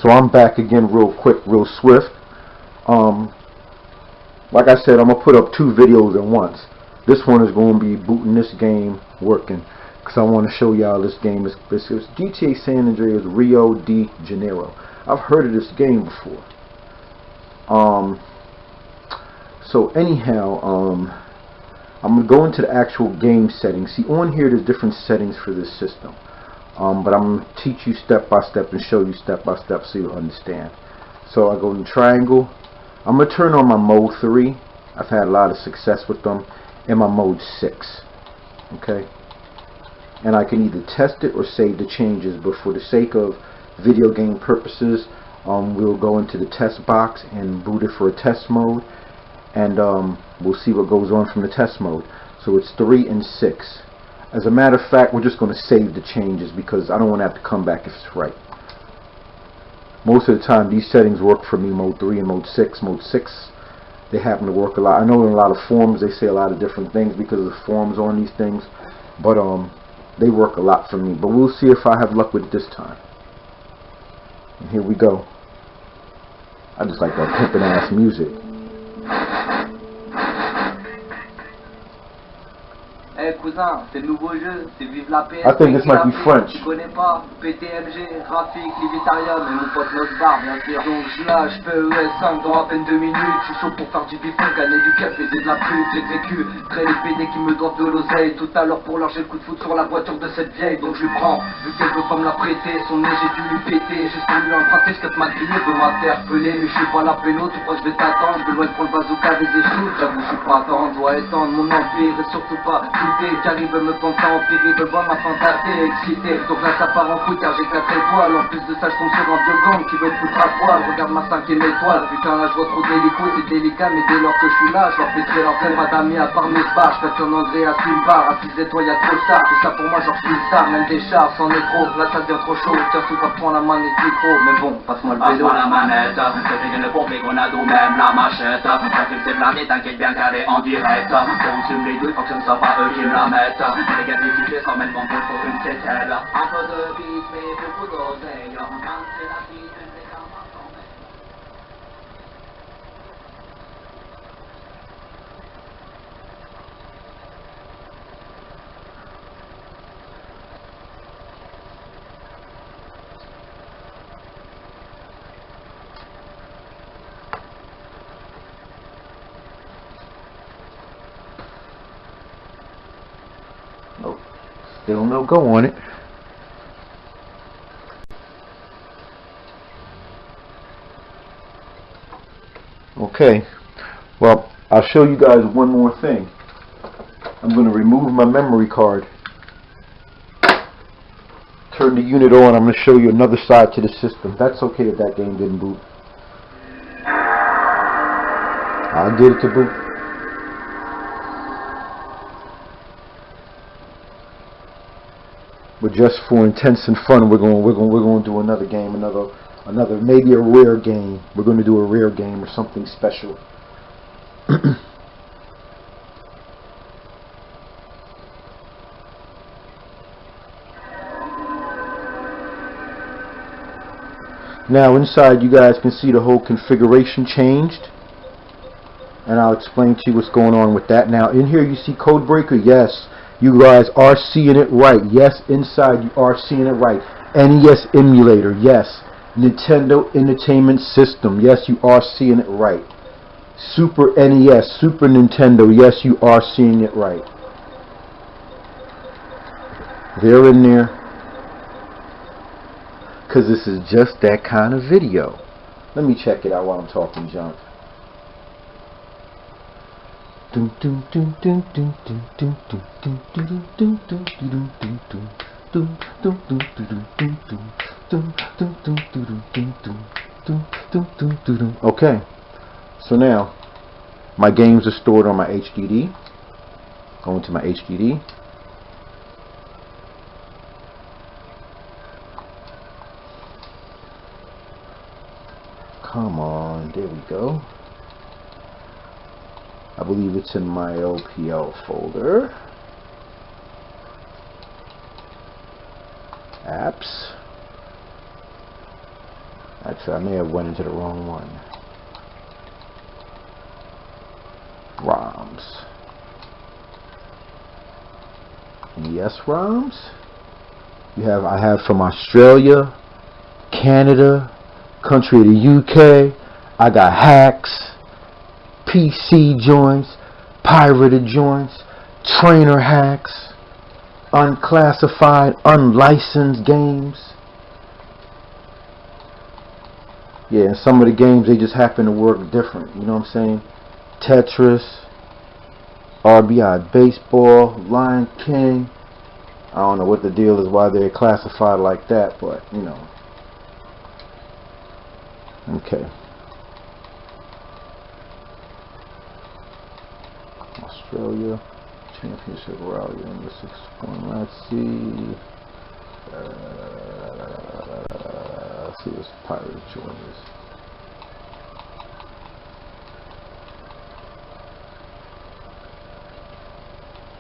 So I'm back again real quick, real swift. Like I said, I'm going to put up 2 videos at once. This one is going to be booting this game working, because I want to show y'all this game. It's GTA San Andreas Rio de Janeiro. I've heard of this game before. So anyhow, I'm going to go into the actual game settings. See, on here there's different settings for this system. But I'm going to teach you step by step and show you step by step so you'll understand. So I go in triangle. I'm going to turn on my mode 3. I've had a lot of success with them. And my mode 6. Okay. And I can either test it or save the changes. But for the sake of video game purposes, we'll go into the test box and boot it for a test mode. And we'll see what goes on from the test mode. So it's 3 and 6. As a matter of fact, we're just going to save the changes because I don't want to have to come back if it's right. Most of the time these settings work for me, mode 3 and mode 6. Mode 6, they happen to work a lot. I know in a lot of forums they say a lot of different things because of the forums on these things, but they work a lot for me. But we'll see if I have luck with it this time. And here we go. I just like that pimpin' ass music. Eh cousin, c'est le nouveau jeu, c'est vive la PS. I think this might be French. Tu connais pas PTMG, Graphique, Livitarium et mon pote Nosbar, bien sûr. Donc je lâche PES5 dans à peine 2 minutes. Je suis chaud pour faire du bifon, gagner du cap, baiser de la pute, j'exécute. Crée les PD qui me doivent de l'oseille. Tout à l'heure pour l'heure j'ai le coup de foot sur la voiture de cette vieille. Donc je lui prends, vu qu'elle veut pas me la prêter. Son nez j'ai dû lui péter, j'ai sans lui emprunter. Ce que ma grillée veut m'interpeller. Mais je suis pas la pélo, tu crois que je vais t'attendre. Je vais loin de prendre le bazooka des échoues. J'avoue je suis pas attendre, dois étendre mon empire et surtout pas qui arrive me penser en pire, veut voir ma fantasée excitée. Donc là ça part en couille car j'ai 4 étoiles. En plus de ça je tombe sur un vieux gang qui veut te foutre à poil. Regarde ma 5e étoile. Putain là je vois trop délicat, c'est délicat. Mais dès lors que je suis là, je leur péterai leur tête. Madame à part mes bars, je fais un André à Silbar. À 6 étoiles y'a trop de stars. Tout ça pour moi genre je suis une star. Même des chars c'en est trop. Là ça devient trop chaud. Tiens sous pas prendre la manette micro. Mais bon, passe-moi le vélo. Passe-moi la manette. C'est fait que le pompier qu'on a d'où même la machette. Quand tu me sais blindé, t'inquiète bien qu'elle est en direct. On fume les deux, faut que ce ne soit pas eux qui me la mettent. Les gars du sujet s'emmènent mon pote pour une cételle. Un peu de bif mais beaucoup d'oseille. Quand c'est la vie, même les gars m'attendent. Nope. Still no go on it. Okay. Well, I'll show you guys one more thing. I'm going to remove my memory card. Turn the unit on. I'm going to show you another side to the system. That's okay if that game didn't boot. I'll get it to boot. But just for intense and fun, we're going to do another game, another maybe a rare game. We're going to do a rare game or something special. Now inside you guys can see the whole configuration changed, and I'll explain to you what's going on with that. Now in here you see code breaker. Yes, you guys are seeing it right. Yes, inside you are seeing it right. NES emulator. Yes. Nintendo Entertainment System. Yes, you are seeing it right. Super NES, Super Nintendo. Yes, you are seeing it right. They're in there. Because this is just that kind of video. Let me check it out while I'm talking junk. Okay, so now my games are stored on my HDD. Go into my HDD. Come on, there we go. I believe it's in my LPL folder. Apps. Actually, I may have went into the wrong one. ROMs. Yes, ROMs. I have from Australia, Canada, country of the UK. I got hacks, PC joints, pirated joints, trainer hacks, unclassified, unlicensed games. Yeah, and some of the games, they just happen to work different. You know what I'm saying? Tetris, RBI Baseball, Lion King. I don't know what the deal is, why they're classified like that, but you know. Okay. Australia Championship Rally in the 6-point. Let's see. Let's see this pirate joint is.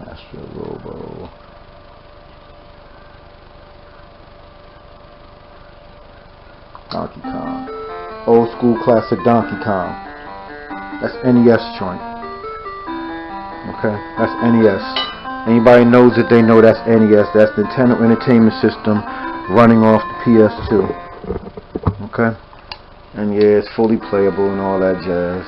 Astro Robo. Donkey Kong. Old school classic Donkey Kong. That's NES joint. Okay, that's NES. Anybody knows it, they know that's NES. That's the Nintendo Entertainment System running off the PS2. Okay? And yeah, it's fully playable and all that jazz.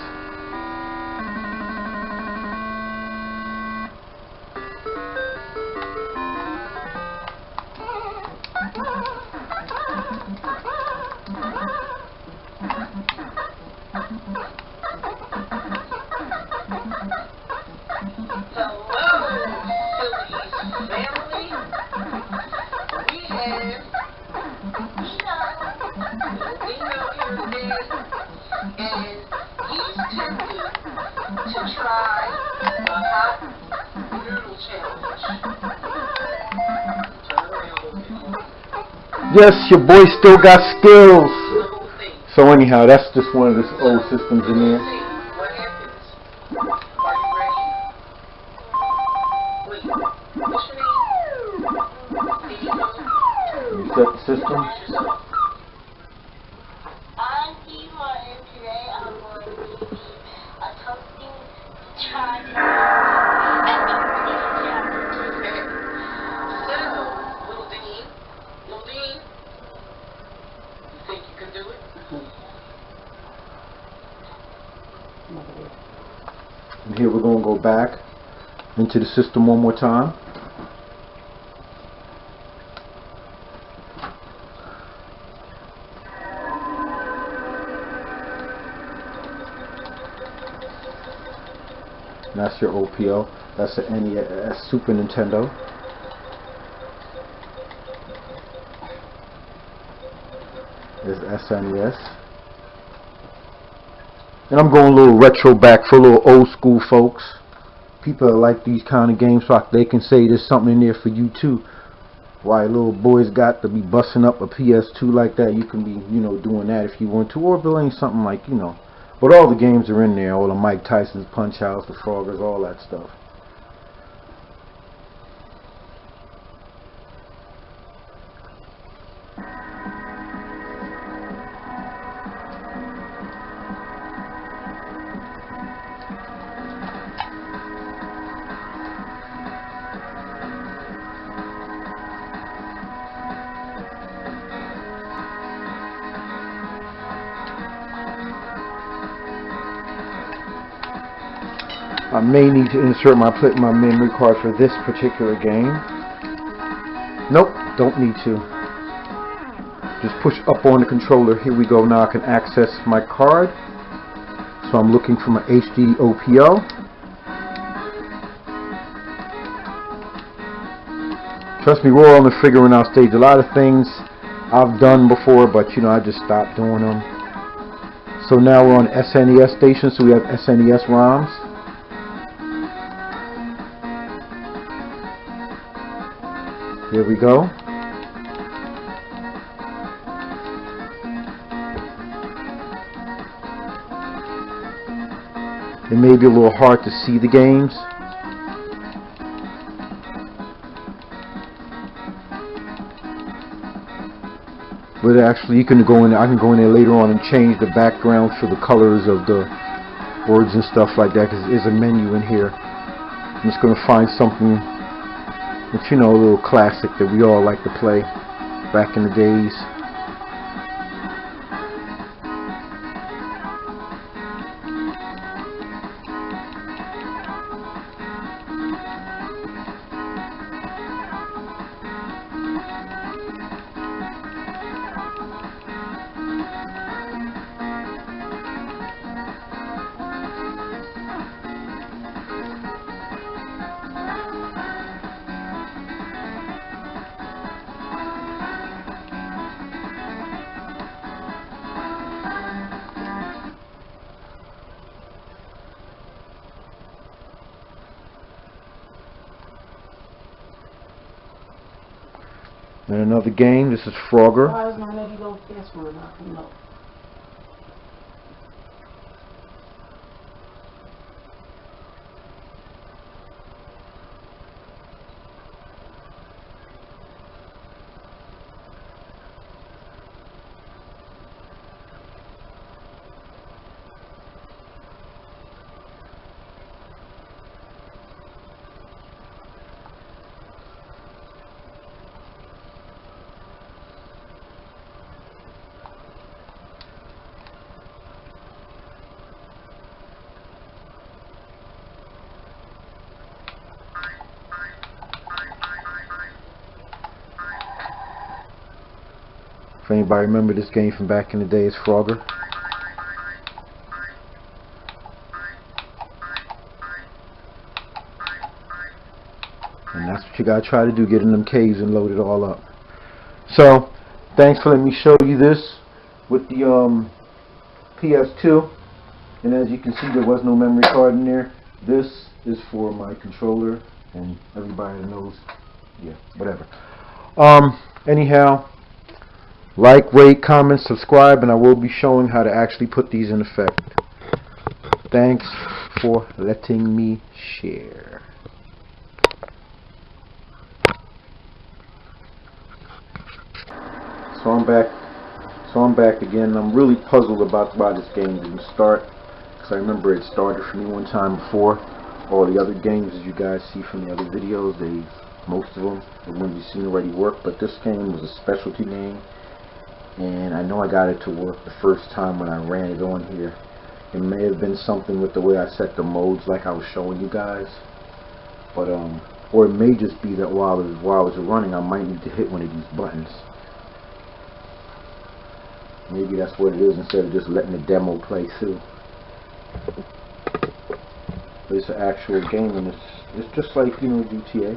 Yes, your boy still got skills. So anyhow, that's just one of the old systems in there. You set the system. And here we're going to go back into the system one more time. And that's your OPO. That's the NES Super Nintendo. There's SNES. And I'm going a little retro back for a little old school folks. People that like these kind of games, so they can say there's something in there for you too. Why little boys got to be busting up a PS2 like that? You can be, you know, doing that if you want to, or building something like, you know. But all the games are in there. All the Mike Tyson's, Punch Outs, the Froggers, all that stuff. I may need to insert my memory card for this particular game. Nope, don't need to. Just push up on the controller. Here we go. Now I can access my card. So I'm looking for my HD OPO. Trust me, we're on the figuring out stage. A lot of things I've done before, but you know, I just stopped doing them. So now we're on SNES station, so we have SNES ROMs. Here we go. It may be a little hard to see the games. But actually, you can go in. I can go in there later on and change the background for the colors of the words and stuff like that. Because there's a menu in here. I'm just gonna find something that, you know, a little classic that we all like to play back in the days. And another game. This is Frogger. Why is my lady go password not coming up? If anybody remember this game from back in the day, it's Frogger. And that's what you gotta try to do, get in them caves and load it all up. So, thanks for letting me show you this with the PS2. And as you can see, there was no memory card in there. This is for my controller, and everybody knows, yeah, whatever. Anyhow, like, rate, comment, subscribe, and I will be showing how to actually put these in effect. Thanks for letting me share. So I'm back again. I'm really puzzled about why this game didn't start, because I remember it started for me one time before. All the other games, as you guys see from the other videos, most of them, the ones you've seen already work, but this game was a specialty game. And I know I got it to work the first time when I ran it on here. It may have been something with the way I set the modes, like I was showing you guys. But or it may just be that while I was running, I might need to hit one of these buttons. Maybe that's what it is, instead of just letting the demo play through. But it's an actual game, and it's just like, you know, GTA.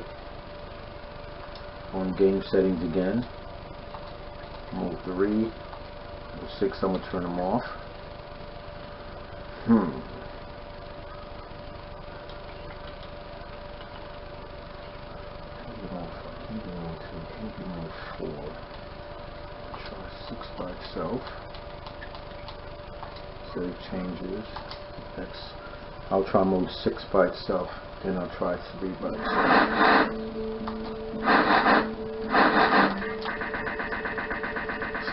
On game settings again. Mode 3, mode 6, I'm going to turn them off. Mode 4. Try 6 by itself. Save changes. I'll try mode 6 by itself. Then I'll try 3 by itself.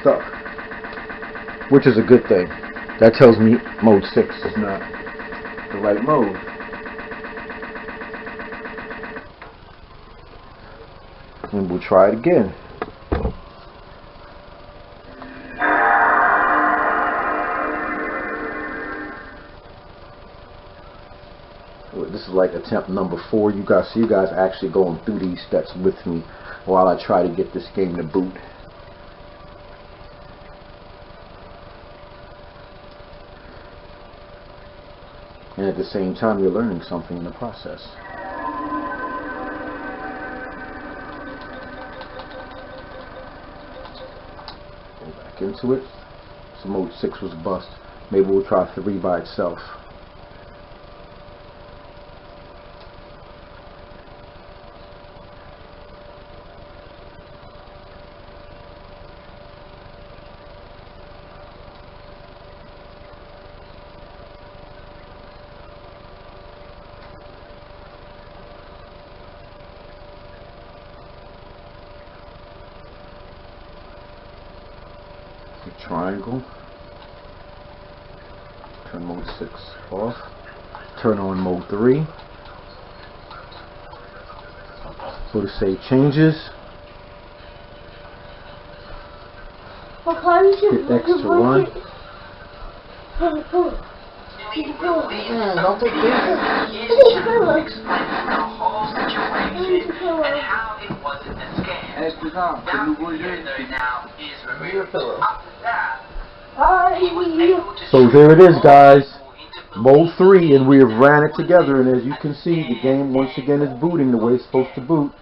Stuck, which is a good thing. That tells me mode 6 is not the right mode. And we'll try it again. This is like attempt number 4. You guys see, you guys actually going through these steps with me while I try to get this game to boot. And at the same time, you're learning something in the process. Go back into it. So mode 6 was a bust. Maybe we'll try 3 by itself. triangle, turn mode 6 off, turn on mode 3, go to save changes, hit X to run. Don't take this. Putain, c'est le nouveau jeu. So there it is, guys. Mode 3, and we have ran it together, and as you can see, the game once again is booting the way it's supposed to boot,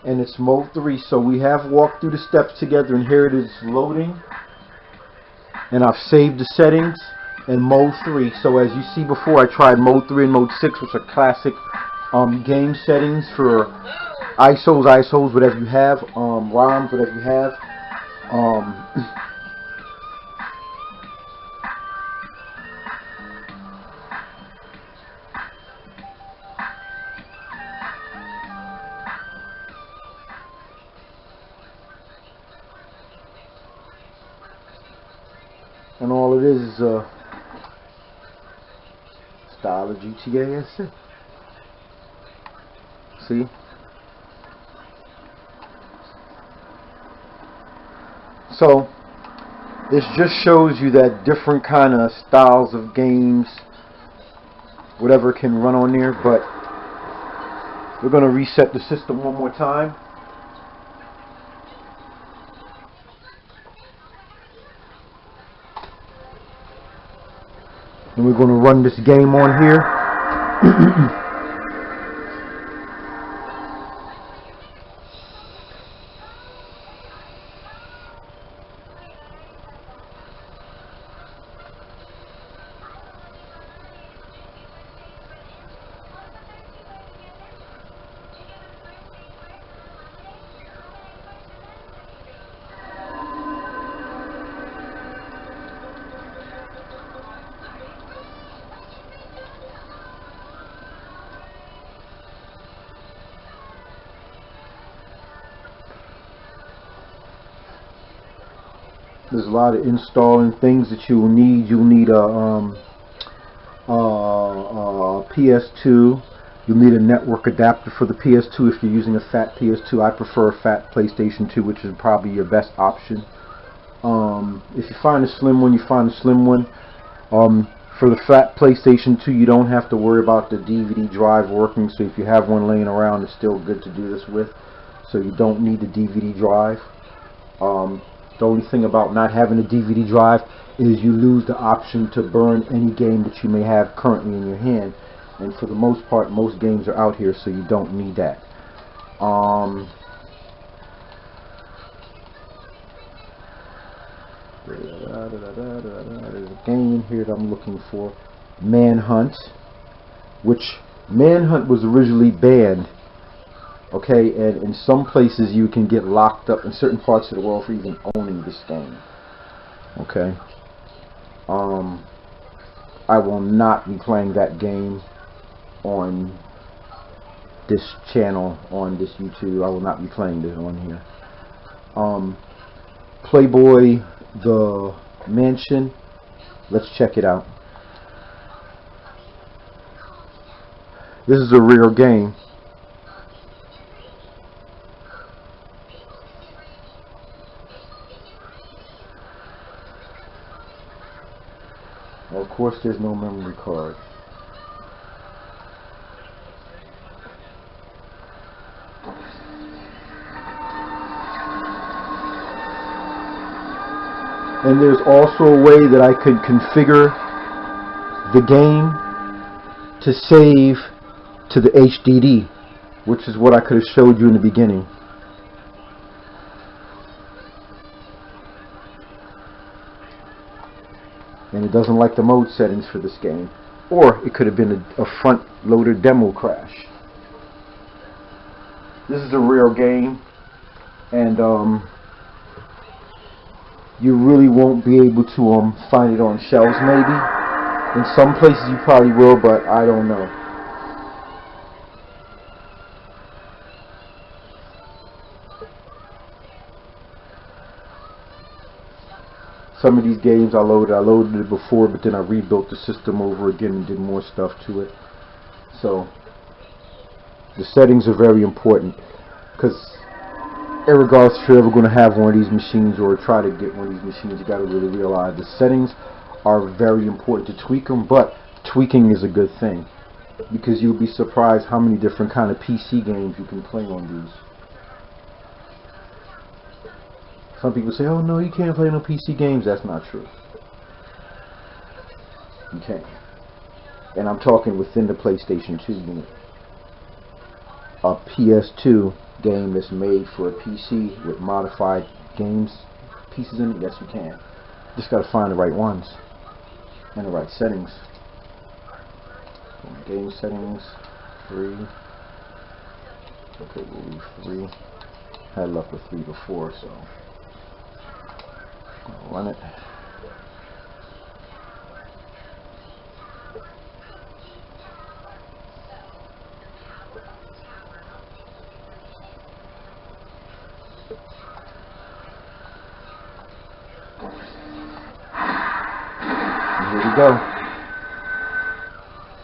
and it's mode 3. So we have walked through the steps together, and here it is loading, and I've saved the settings in mode 3. So as you see before, I tried mode 3 and mode 6, which are classic game settings for ISOs, whatever you have, ROMs, whatever you have. And all it is a style of GTA, that's it. See? So this just shows you that different kind of styles of games, whatever, can run on there. But we're going to reset the system one more time. And we're going to run this game on here. There's a lot of installing things that you will need. You'll need a PS2. You'll need a network adapter for the PS2 if you're using a fat PS2. I prefer a fat PlayStation 2, which is probably your best option. If you find a slim one, you find a slim one. For the fat PlayStation 2, you don't have to worry about the DVD drive working. So if you have one laying around, it's still good to do this with. So you don't need the DVD drive. The only thing about not having a DVD drive is you lose the option to burn any game that you may have currently in your hand. And for the most part, most games are out here, so you don't need that. There's a game in here that I'm looking for. Manhunt. Which Manhunt was originally banned. Okay, and in some places you can get locked up in certain parts of the world for even owning this game. Okay. I will not be playing that game on this channel, on this YouTube. I will not be playing this on here. Playboy the Mansion. Let's check it out. This is a real game. Of course, there's no memory card. And there's also a way that I could configure the game to save to the HDD, which is what I could have showed you in the beginning. And it doesn't like the mode settings for this game. Or it could have been a front loader demo crash. This is a real game, and you really won't be able to find it on shelves. Maybe in some places you probably will, but I don't know. Some of these games I loaded it before, but then I rebuilt the system over again and did more stuff to it. So the settings are very important, because regardless if you're ever going to have one of these machines or try to get one of these machines, you got to really realize the settings are very important to tweak them. But tweaking is a good thing, because you'll be surprised how many different kind of PC games you can play on these. Some people say, oh no, you can't play no PC games. That's not true. You can't. And I'm talking within the PlayStation 2 unit. A PS2 game that's made for a PC with modified games pieces in it, yes you can. Just gotta find the right ones and the right settings. Game settings 3. Okay, we'll leave 3. Had luck with 3 before, so I'll run it. Here we go.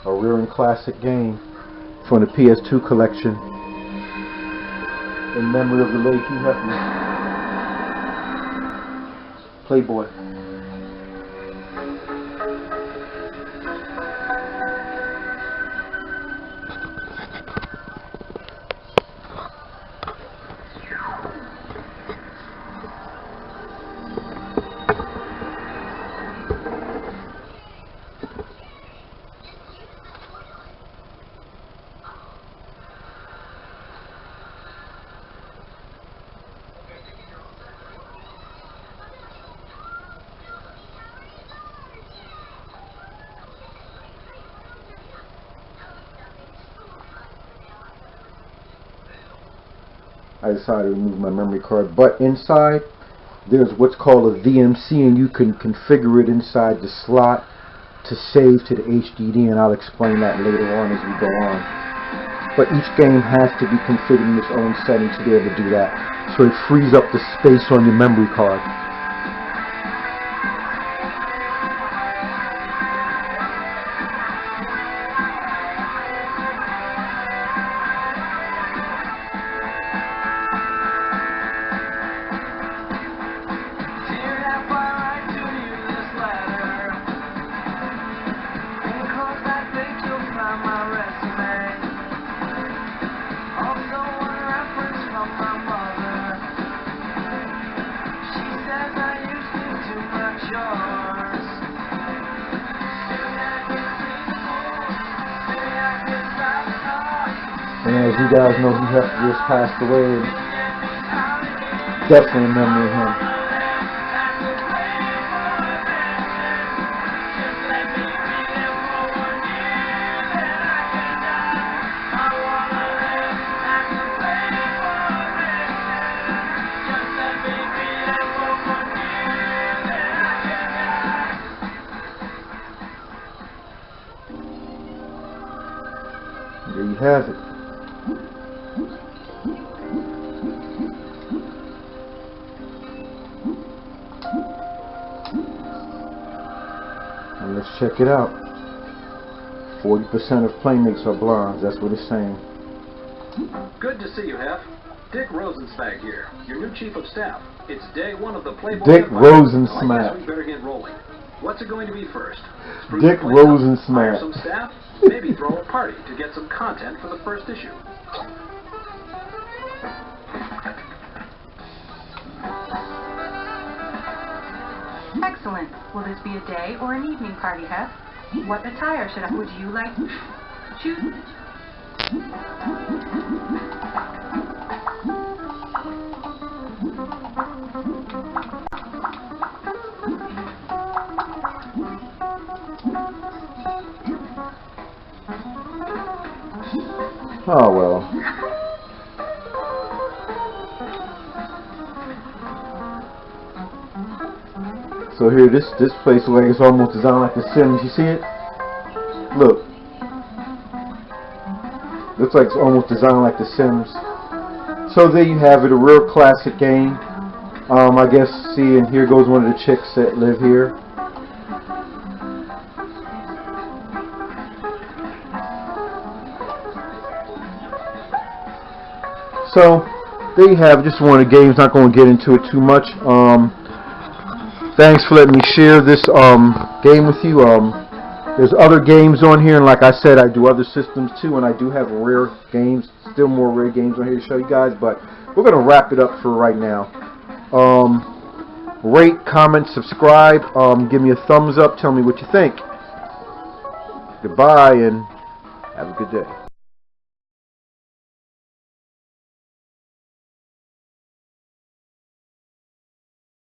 A rare and classic game from the PS2 collection in memory of the late Hugh Hefner. Playboy. I decided to remove my memory card, but inside there's what's called a VMC, and you can configure it inside the slot to save to the HDD, and I'll explain that later on as we go on. But each game has to be configured in its own setting to be able to do that, so it frees up the space on your memory card. And as you guys know, he just passed away. Definitely a memory of him. There you have it. And let's check it out. 40% of playmates are blondes. That's what it's saying. Good to see you, Hef. Dick Rosensmag here, your new chief of staff. It's day one of the Playboy Dick Empire. Rosensmag. I guess we better get rolling. What's it going to be first? Dick Rosensmag. Hire some staff? Maybe throw a party to get some content for the first issue. Excellent. Will this be a day or an evening party, Hef? What attire would you like to choose? Oh well. So here, this place looks like it's almost designed like The Sims. You see it? Look. Looks like it's almost designed like The Sims. So there you have it, a real classic game. I guess, see, and here goes one of the chicks that live here. So, there you have it. Just one of the games. Not going to get into it too much. Thanks for letting me share this game with you. There's other games on here, and like I said, I do other systems too, and I do have rare games, still more rare games on here to show you guys, but we're going to wrap it up for right now. Rate, comment, subscribe, give me a thumbs up, tell me what you think. Goodbye, and have a good day.